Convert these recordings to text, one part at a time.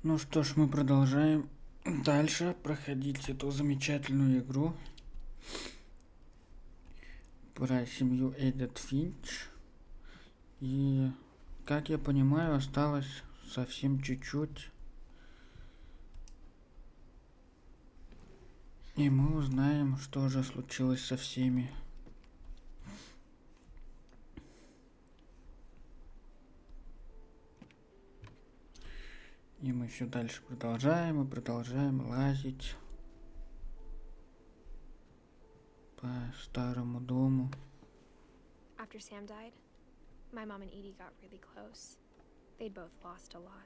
Ну что ж, мы продолжаем дальше проходить эту замечательную игру про семью Эдит Финч. И, как я понимаю, осталось совсем чуть-чуть. И мы узнаем, что же случилось со всеми. И мы еще дальше продолжаем и продолжаем лазить по старому дому. After Sam died, my mom and Edie got really close. They'd both lost a lot.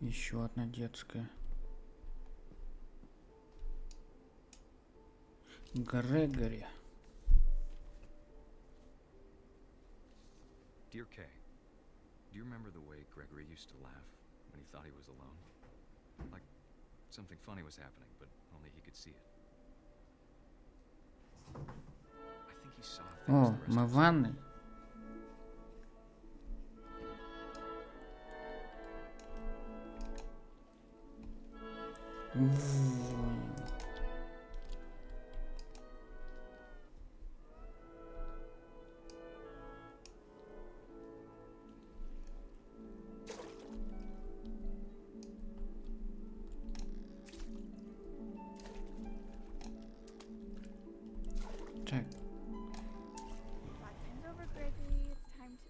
Еще одна детская. Грегори. Dear Kay, do you remember the way Gregory used to laugh when he thought he was alone? Like something funny was happening, but only he could see it. I think he saw things О, the rest мы of в us ванной. Так. Time's over, Gregory. It's time to...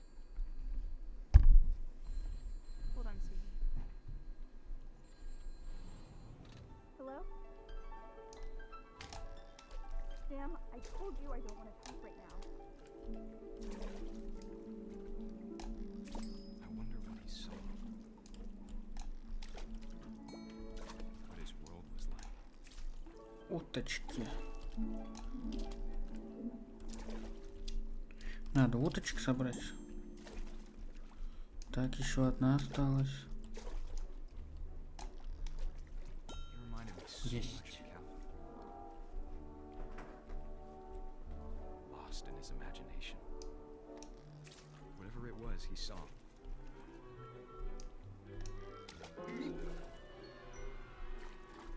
Hold on, sweetie. Hello? Sam, I told you I don't want to talk right now. I wonder what he saw. What his world was like. Уточки. Надо уточек собрать. Так, еще одна осталась. He reminded me so Есть. much of Calvin. Lost in his imagination. Whatever it was he saw. It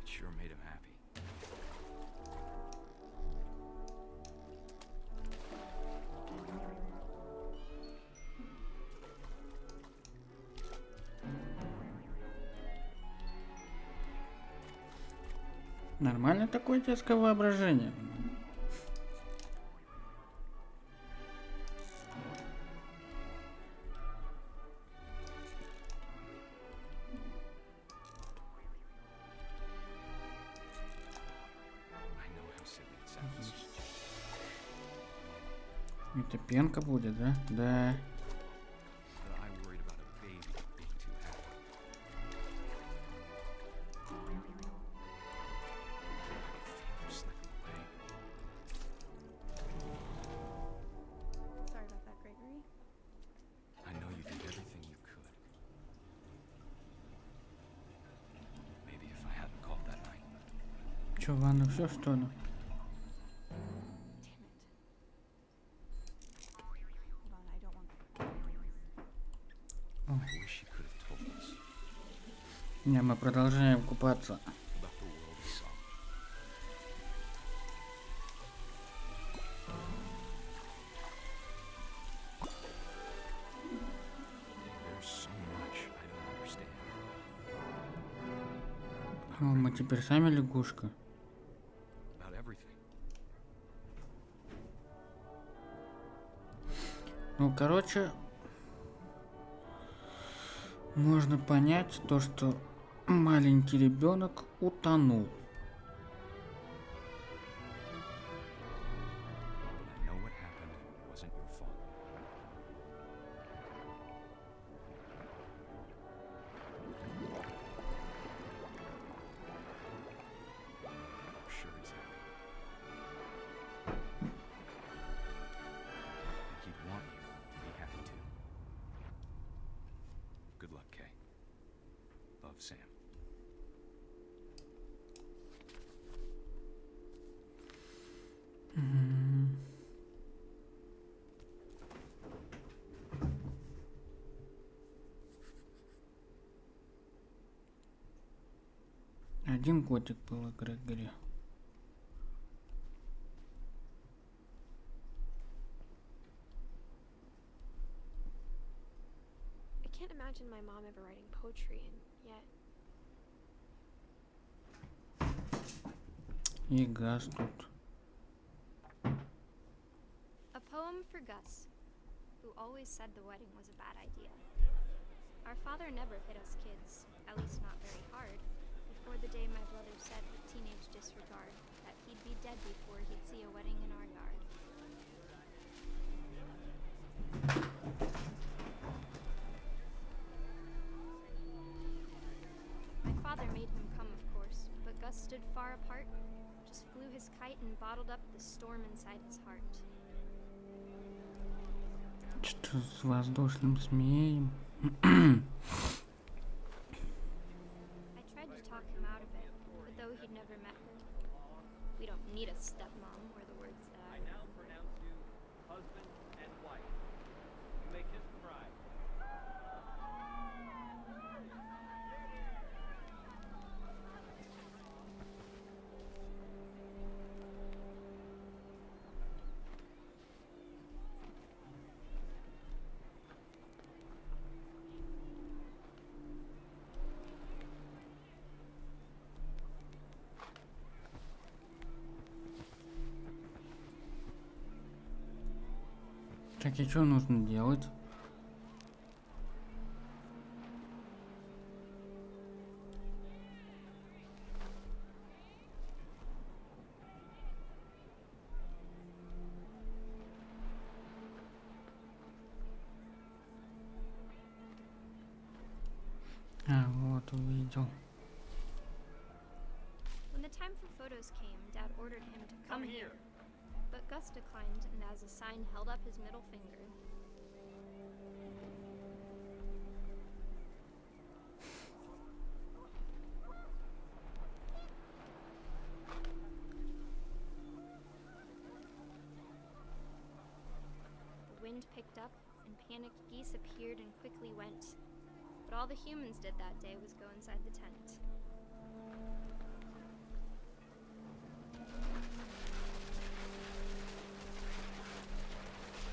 sure made him happy. Нормально такое детское воображение. I know how silly it sounds. Это пенка будет, да? Да. But I worried about a baby being too happy. I could feel him slipping away. Sorry about that, Gregory. I know you did everything you could. Maybe if I hadn't called that night. Че, ванна все что ли? Hold on, I don't want... I wish he could have told us Не, мы продолжаем купаться. about the world he saw. There's so much I don't understand. О, мы теперь сами лягушка. About everything. Ну, короче, можно понять то, что маленький ребенок утонул. But I know what happened wasn't your fault. I'm sure he's happy. And he'd want you to be happy too. love, Sam. Один котик был у Грегори. I can't imagine my mom ever writing poetry, and yet И Газ тут. a poem for Gus, who always said the wedding was a bad idea. Our father never hit us kids, at least not very hard, before the day my brother said with teenage disregard that he'd be dead before he'd see a wedding in our yard. My father made him come, of course, but Gus stood far apart, just flew his kite and bottled up the storm inside his heart. Что с воздушным змеем? I tried to talk him out of it, but though he'd never met her, we don't need a stepmom, were the words that I now remembered. pronounce you husband and wife. You may kiss the bride. Так, и что нужно делать? А, вот, увидел. When the time for photos came, Dad ordered him to come here. But Gus declined and as a sign held up his middle finger. The wind picked up and panicked geese appeared and quickly went. But all the humans did that day was go inside the tent.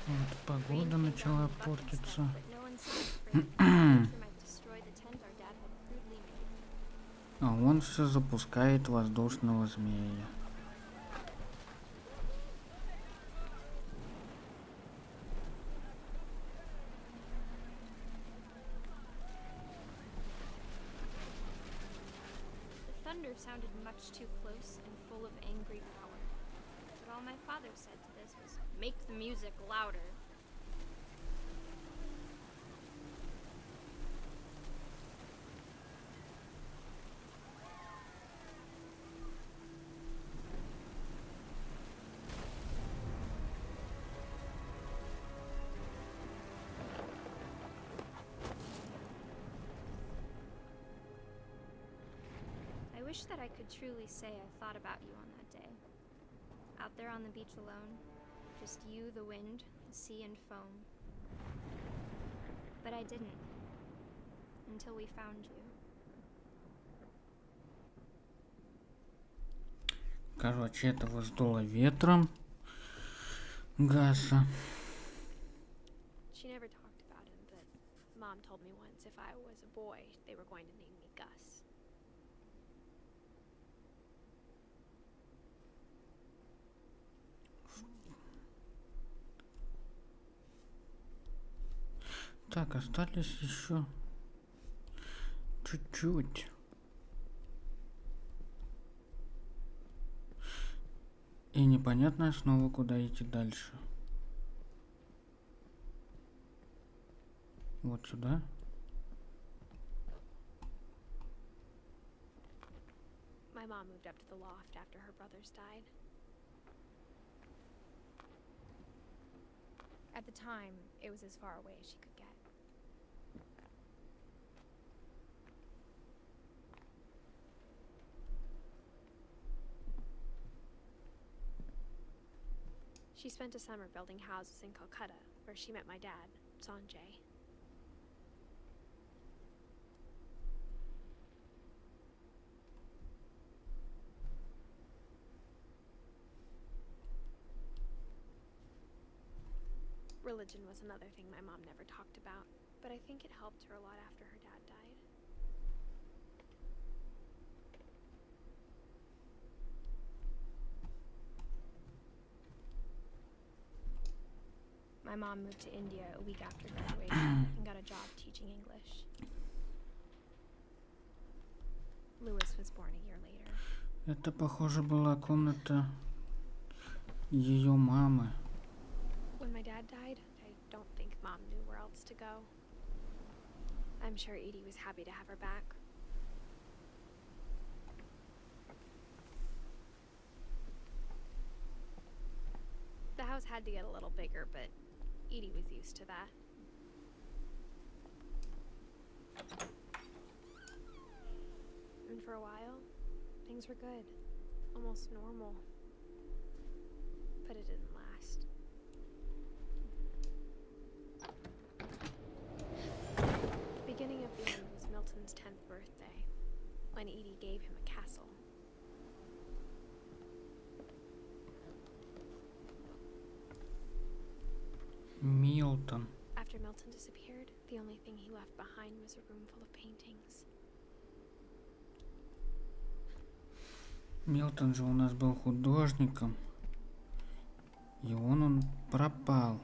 Вот, погода начала портиться. But no one seemed afraid. Nature might destroy the tent our dad had crudely made. А он все запускает воздушного змея. The thunder sounded much too close and full of angry power. But all my father said to this was, "Make the music louder." I wish that I could truly say I thought about you on that day. Out there on the beach alone, just you, the wind, the sea, and foam. But I didn't. Until we found you. Короче, этого сдуло ветром. Гаса. She never talked about him, but Mom told me once if I was a boy, they were going to name me Gus. Так, остались еще чуть-чуть. И непонятно снова, куда идти дальше. Вот сюда. My mom moved up to the loft after her brothers died. At the time, it was as far away as she could get. She spent a summer building houses in Calcutta, where she met my dad, Sanjay. Religion was another thing my mom never talked about, but I think it helped her a lot after her dad died. My mom moved to India a week after graduation and got a job teaching English. Louis was born a year later. Это, похоже, была комната ее мамы. When my dad died, I don't think Mom knew where else to go. I'm sure Edie was happy to have her back. The house had to get a little bigger, but Edie was used to that. And for a while, things were good. Almost normal. But it didn't last. The beginning of the end was Milton's 10th birthday, when Edie gave him a castle. Милтон. After Milton disappeared, the only thing he left behind was a room full of paintings. Милтон же у нас был художником. И он пропал.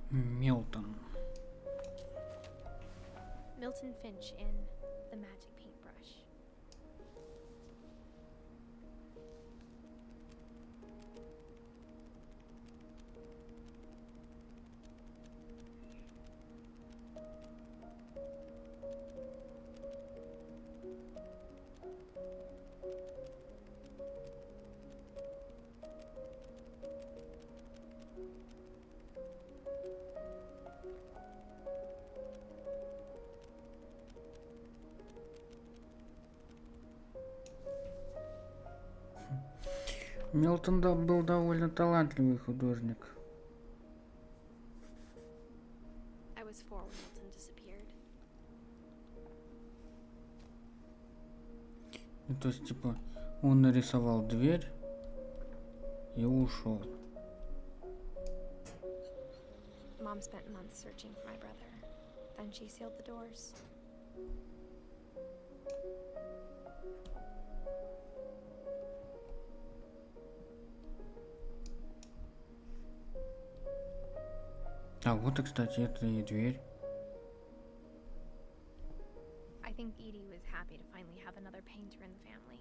Милтон. Milton Finch in The Magic Paintbrush. Милтон был довольно талантливый художник. I was 4 when Milton disappeared. И то есть, типа, он нарисовал дверь и ушел. Mom spent months searching for my brother. Then she sealed the doors. А вот и, кстати, это и дверь. I think Edie was happy to finally have another painter in the family.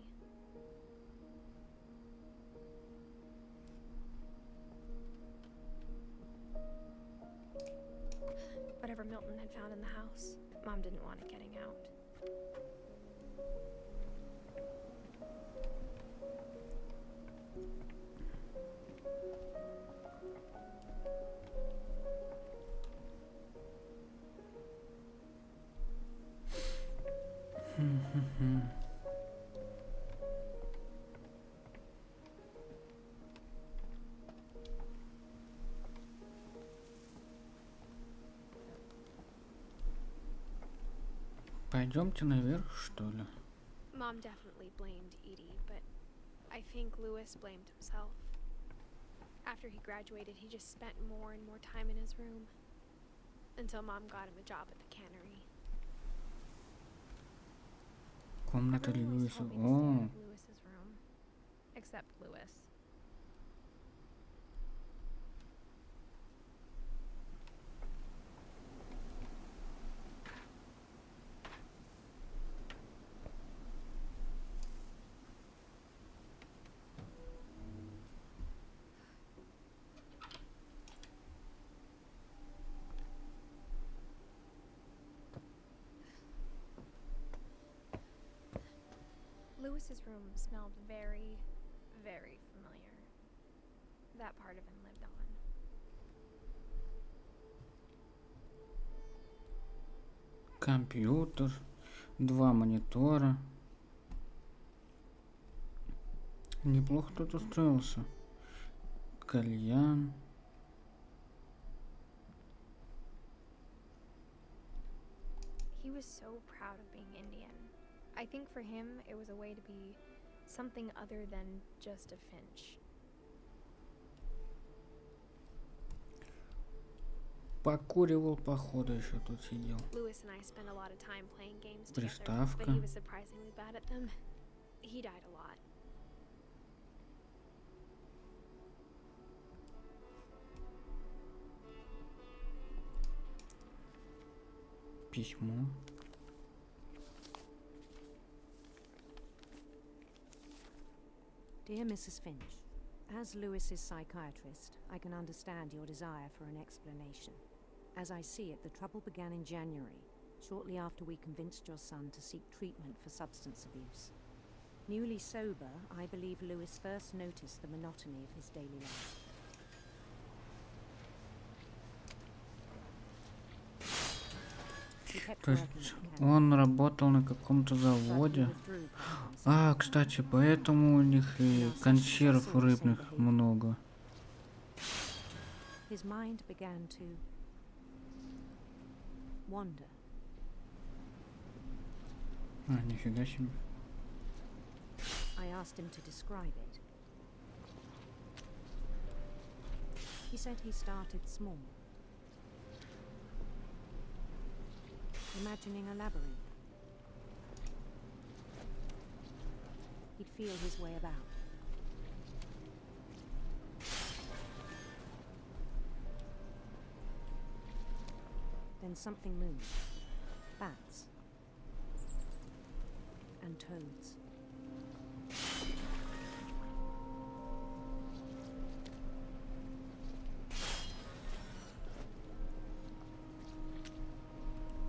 Whatever Milton had found in the house, Mom didn't want it getting out. Пойдемте наверх, что ли? Mom definitely blamed Edie, but I think Louis blamed himself. After he graduated, he just spent more and more time in his room. Until Mom got him a job at the cannery. Комната Everyone always Льюиса. told me to stay out О, of Louis's room. Except Louis. Lewis's room smelled very, very familiar. That part of him lived on. Компьютер, 2 монитора. Неплохо тут устроился. Кальян. He was so proud of being Indian. I think for him, it was a way to be something other than just a finch. Покуривал, походу, еще тут сидел. Lewis and I spent a lot of time playing games together, but Приставка. he was surprisingly bad at them. He died a lot. Письмо. Dear Mrs. Finch, as Lewis's psychiatrist, I can understand your desire for an explanation. As I see it, the trouble began in January, shortly after we convinced your son to seek treatment for substance abuse. Newly sober, I believe Lewis first noticed the monotony of his daily life. He kept То working есть at the cannery, он работал на каком-то but he заводе. withdrew part of himself А, from кстати, work. поэтому у них и консерв рыбных много. His mind began to wander. А, нифига себе. I asked him to describe it. He said he started small, imagining a labyrinth. He'd feel his way about. Then something moved. Bats. And toads.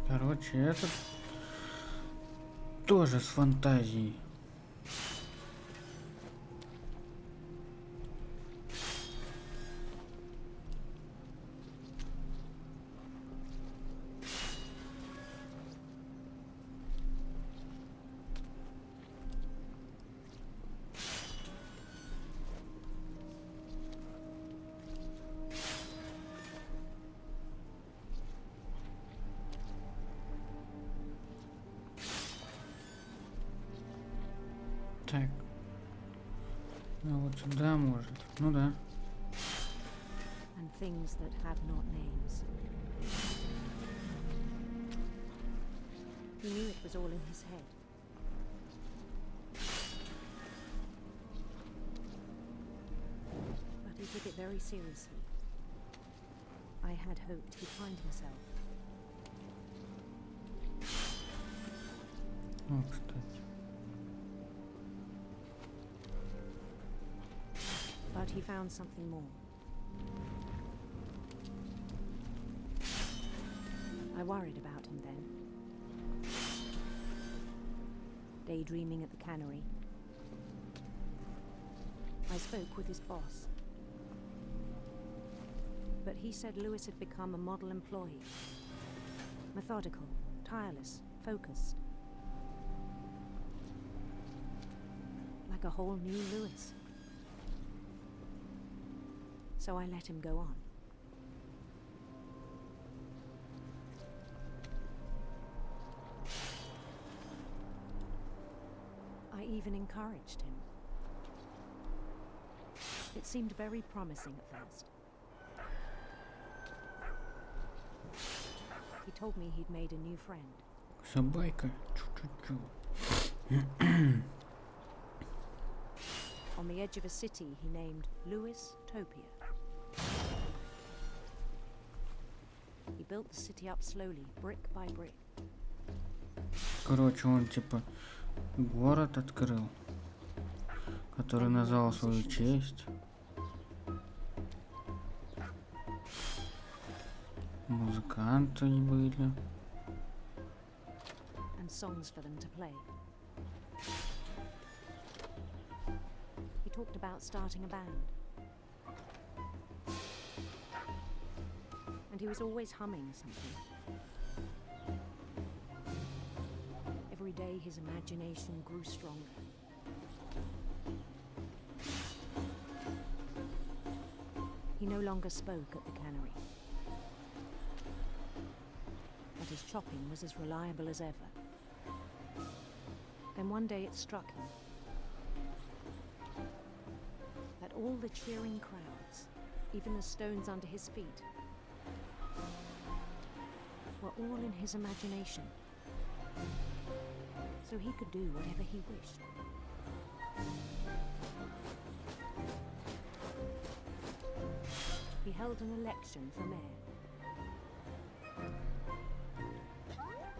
Короче, этот тоже с фантазией. Так. Ну вот сюда может. Ну да. And things that have not names. He knew it was all in his head. But he took it very seriously. I had hoped he'd find himself. О, кстати. But he found something more. I worried about him then. Daydreaming at the cannery. I spoke with his boss. But he said Lewis had become a model employee. Methodical, tireless, focused. Like a whole new Lewis. So I let him go on. I even encouraged him. It seemed very promising at first. He told me he'd made a new friend. Собака. Чу-чу-чу. On the edge of a city he named Lewis Topia. He built the city up slowly, brick by brick. Короче, он типа город открыл, который назвал в свою честь. Музыканты были. And songs for them to play. talked about starting a band. And he was always humming something. Every day his imagination grew stronger. He no longer spoke at the cannery. But his chopping was as reliable as ever. Then one day it struck him that all the cheering crowds, even the stones under his feet, were all in his imagination. So he could do whatever he wished. He held an election for mayor.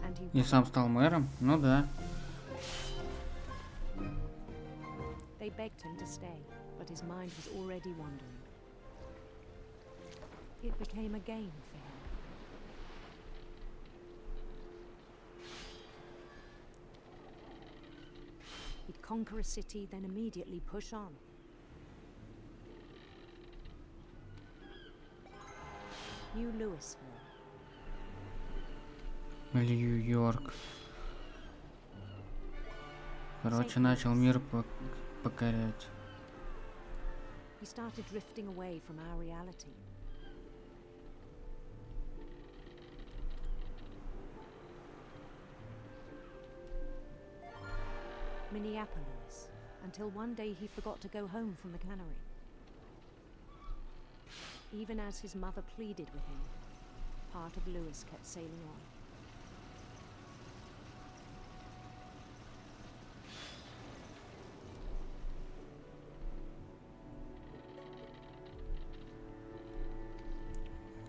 And he И сам стал мэром? Ну да. They begged him to stay, but his mind was already wandering. It became a game for him. He'd conquer a city, then immediately push on. New Louisville. Нью-Йорк. Короче, начал мир покорять. He started drifting away from our reality. Minneapolis, until one day he forgot to go home from the cannery. Even as his mother pleaded with him, part of Lewis kept sailing on.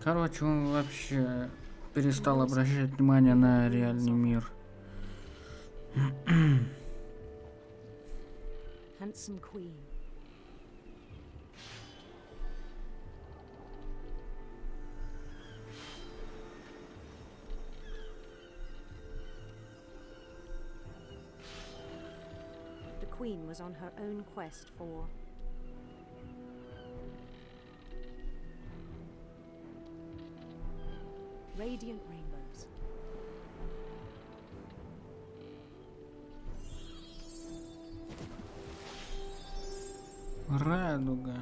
Короче, он вообще перестал обращать внимание на реальный мир. Handsome queen. The queen was on her own quest for radiant rainbows. Радуга.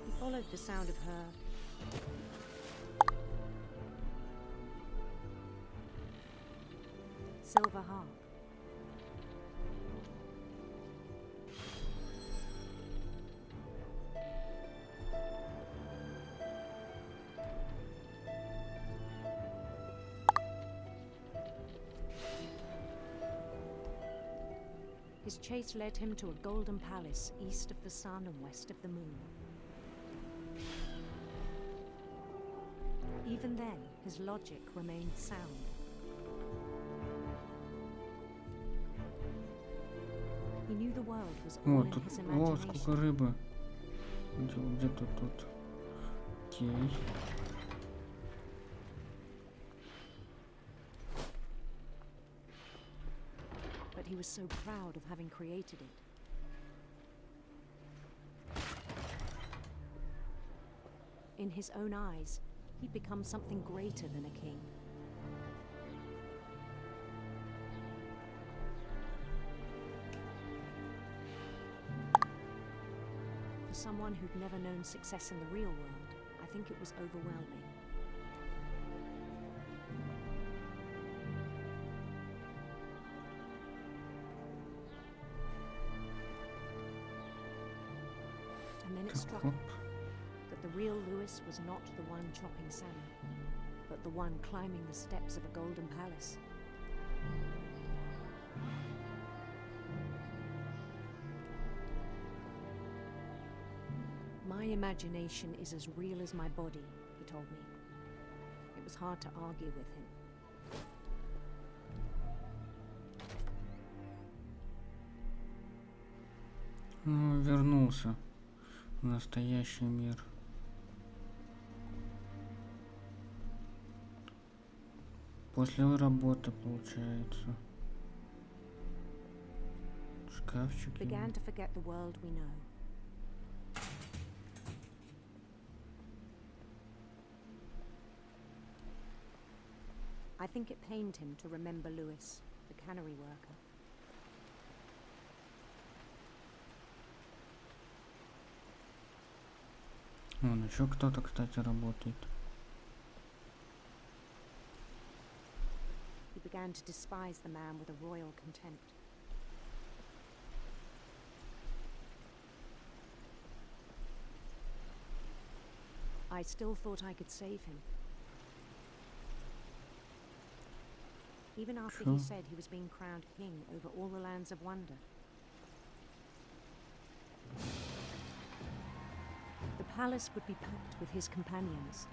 He followed the sound of her silver harp. His chase led him to a golden palace east of the sun and west of the moon. Even then, his logic remained sound. He knew the world was all О, in тут, his о, сколько imagination. рыбы. Где-то тут. Окей. But he was so proud of having created it. In his own eyes, he'd become something greater than a king. For someone who'd never known success in the real world, I think it was overwhelming. And then it struck Хоп. him that the real Lewis was not the one chopping salmon, but the one climbing the steps of a golden palace. My imagination is as real as my body, he told me. It was hard to argue with him. Ну, вернулся в настоящий мир. После работы, получается. шкафчик. began to forget the world we know. I think it pained him to remember Lewis, the cannery worker. Вон еще кто-то, кстати, работает. He began to despise the man with a royal contempt. I still thought I could save him. Even after he Sure. said he was being crowned king over all the lands of wonder. The palace would be packed with his companions.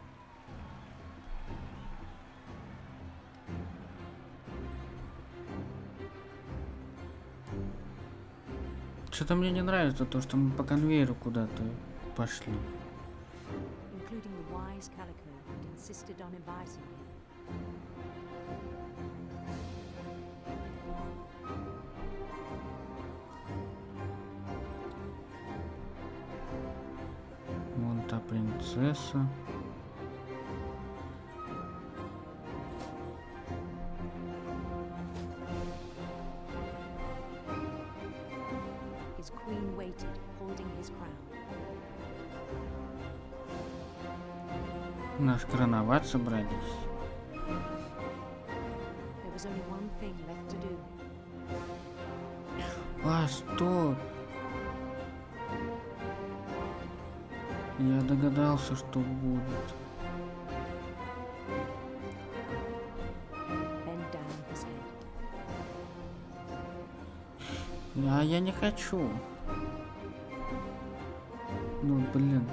Что-то мне не нравится то, что мы по конвейеру куда-то пошли. Including the wise Calico who'd insisted on advising him. Вон та принцесса. His queen waited, holding his crown. Наш короновать собрались. There was only one thing left to do. А, стоп! Я догадался, что будет. Bend down his head. А я не хочу. Ну, блин.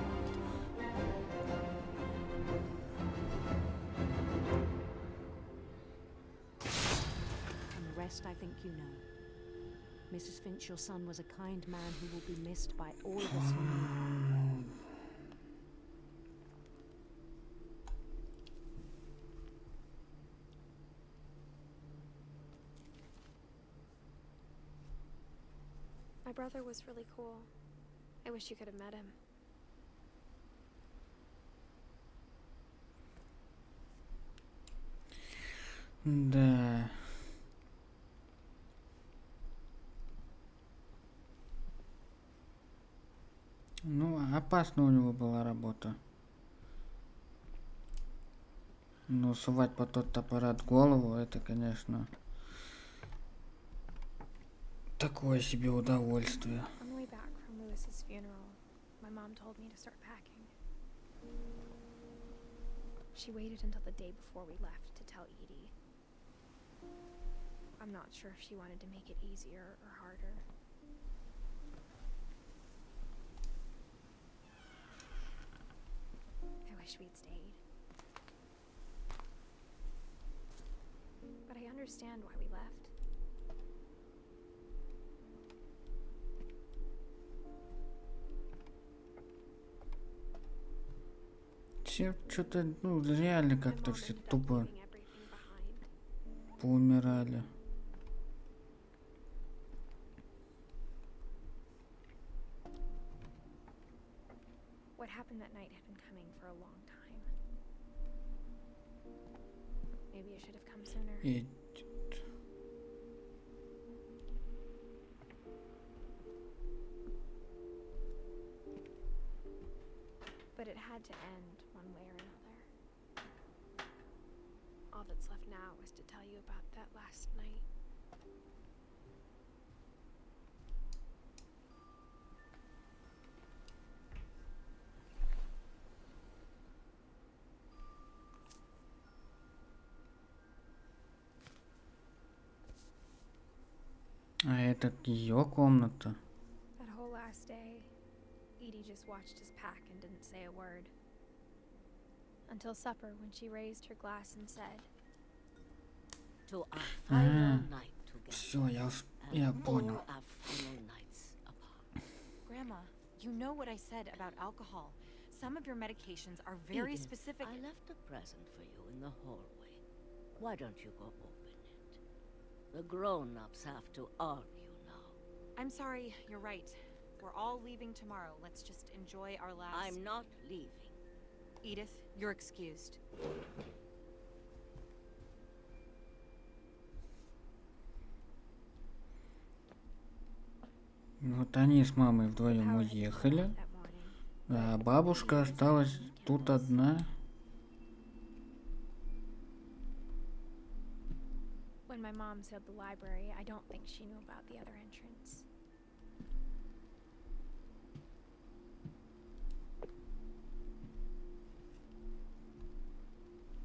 And the rest I think you know. Mrs. Finch, your son was a kind man who will be missed by all of us who knew him. My brother was really cool. I wish you could have met him. Да. Ну, опасна у него была работа. Но сувать по тот аппарат голову, это, конечно, такое себе удовольствие. On the way back from Lewis's funeral, my mom told me to start packing. She waited until the day before we left to tell Edie. I'm not sure if she wanted to make it easier or harder. I wish we'd stayed. But I understand why we left. Все что-то, ну, реально My как-то mom все ended up тупо leaving everything behind. поумирали. What happened that night had been coming for a long time. Maybe it should have come sooner. И But it had to end one way or another. All that's left now is to tell you about that last night. А это ее комната. That whole last day, Edie just watched us pack and didn't say a word. Until supper, when she raised her glass and said, To our final А, night together. все, я and понял. all our final nights apart. Grandma, you know what I said about alcohol. Some of your medications are very Edith, specific. I left a present for you in the hallway. Why don't you go open it? The grown-ups have to argue now. I'm sorry, you're right. We're all leaving tomorrow. Let's just enjoy our last... I'm not leaving. Edith, you're excused. Вот они с мамой вдвоем уехали, а бабушка осталась тут одна. When my mom sealed the library, I don't think she knew about the other entrance.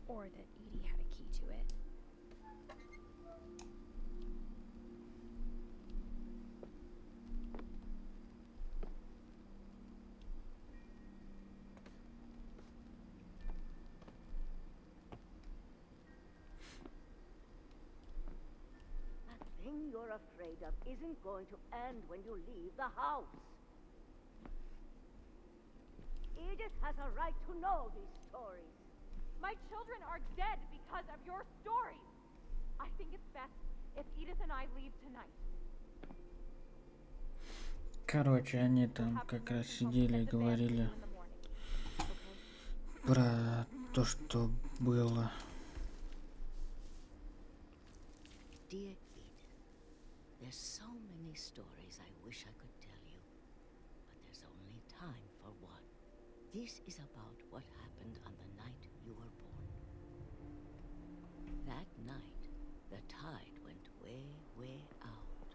Or that Edie had a key to it. That thing you're afraid of isn't going to end when you leave the house. Edith has a right to know these stories. My children are dead because of your stories. I think it's best if Edith and I leave tonight. Короче, они там как раз сидели и говорили про то, что было. Dear Edith, there's so many stories I wish I could tell you, but there's only time for one. This is about what happened on the night you were born. That night, the tide went way, way out.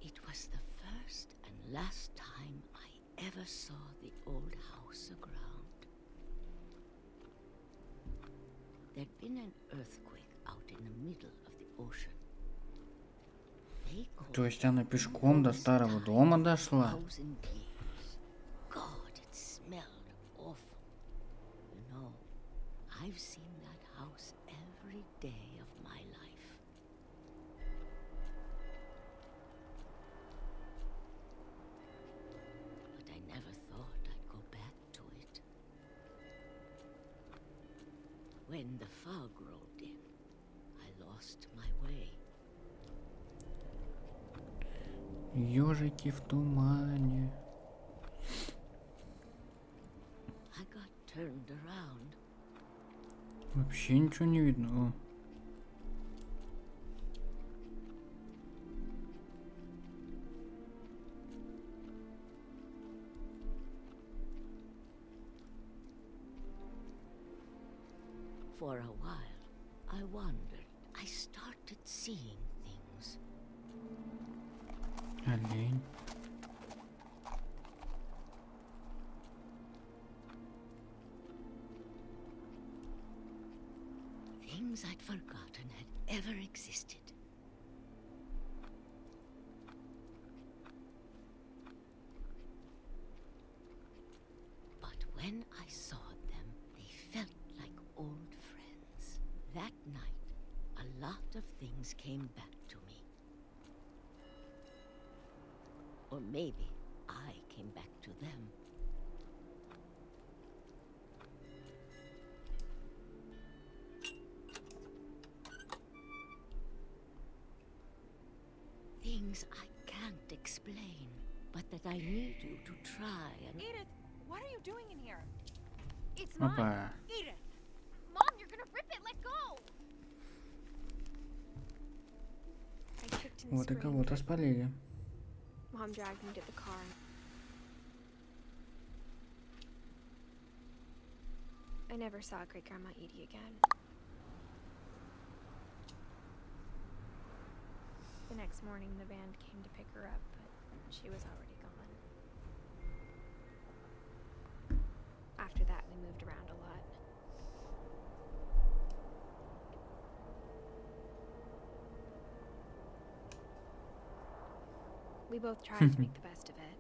It was the first and last time I ever saw the old house aground. There'd been an earthquake out in the middle of the ocean. They called То есть она пешком до старого дома дошла? 1,000 years. God, it smelled awful. You know, I've seen that house every day of my life. But I never thought I'd go back to it. When the fog rolled in, I lost my way. Ёжики в тумане. I got turned around. Вообще ничего не видно. О. For a while, I wondered. I started seeing things. Олень. Things I'd forgotten had ever existed. But when I saw them, they felt like old friends. That night, a lot of things came back to me. Or maybe I came back to them. Things I can't explain, but that I need you to try and... Edith, what are you doing in here? It's mine. Опа. Edith! Mom, you're gonna rip it. Let go. I kicked and Вот и screamed, кого-то but спалили. Mom dragged me to the car. I never saw Great Grandma Edie again. The next morning, the band came to pick her up, but she was already gone. After that, we moved around a lot. We both tried to make the best of it.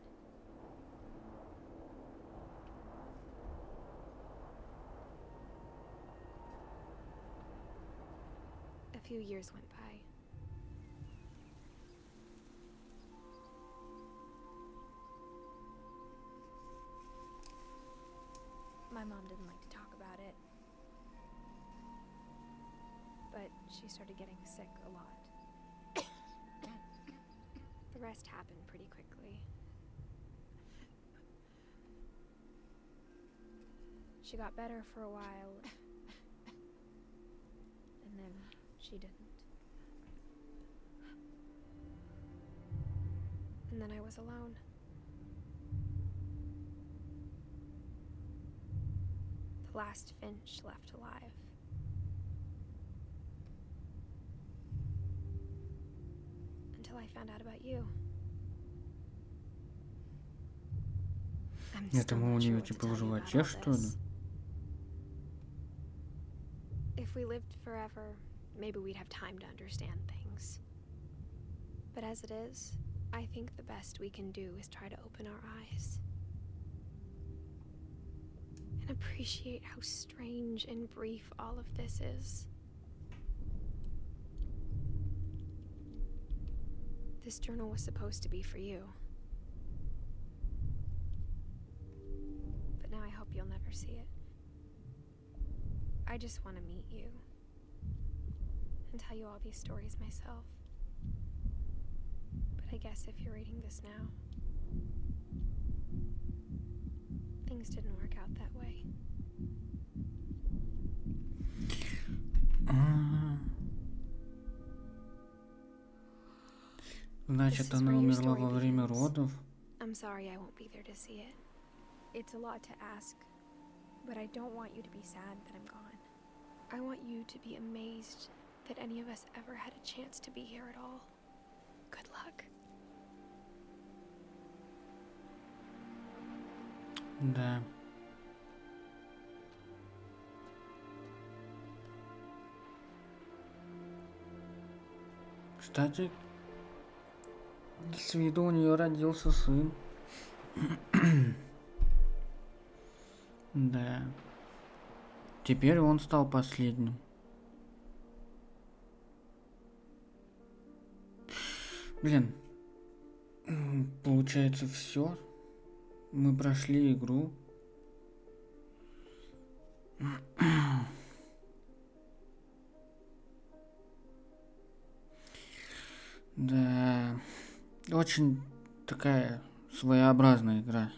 A few years went by. My mom didn't like to talk about it. But she started getting sick a lot. The rest happened pretty quickly. She got better for a while, and then she didn't. And then I was alone. The last finch left alive. Until I found out about you. I'm Это still мы у not sure нее what to типа tell в you about животе, all что ли? this. If we lived forever, maybe we'd have time to understand things. But as it is, I think the best we can do is try to open our eyes. And appreciate how strange and brief all of this is. This journal was supposed to be for you. But now I hope you'll never see it. I just want to meet you and tell you all these stories myself. But I guess if you're reading this now, things didn't work out that way. Значит, она умерла во время родов. I'm sorry I won't be there to see it. It's a lot to ask, but I don't want you to be sad that I'm gone. I want you to be amazed that any of us ever had a chance to be here at all. Good luck. Да. Кстати, с виду у нее родился сын. Да. Теперь он стал последним. Блин. Получается, все. Мы прошли игру. Да. Очень такая своеобразная игра.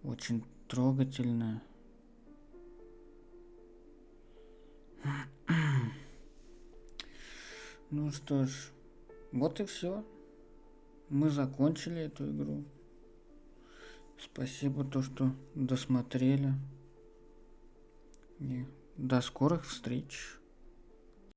Очень трогательная. Ну что ж, вот и все. Мы закончили эту игру. Спасибо, то, что досмотрели. И до скорых встреч.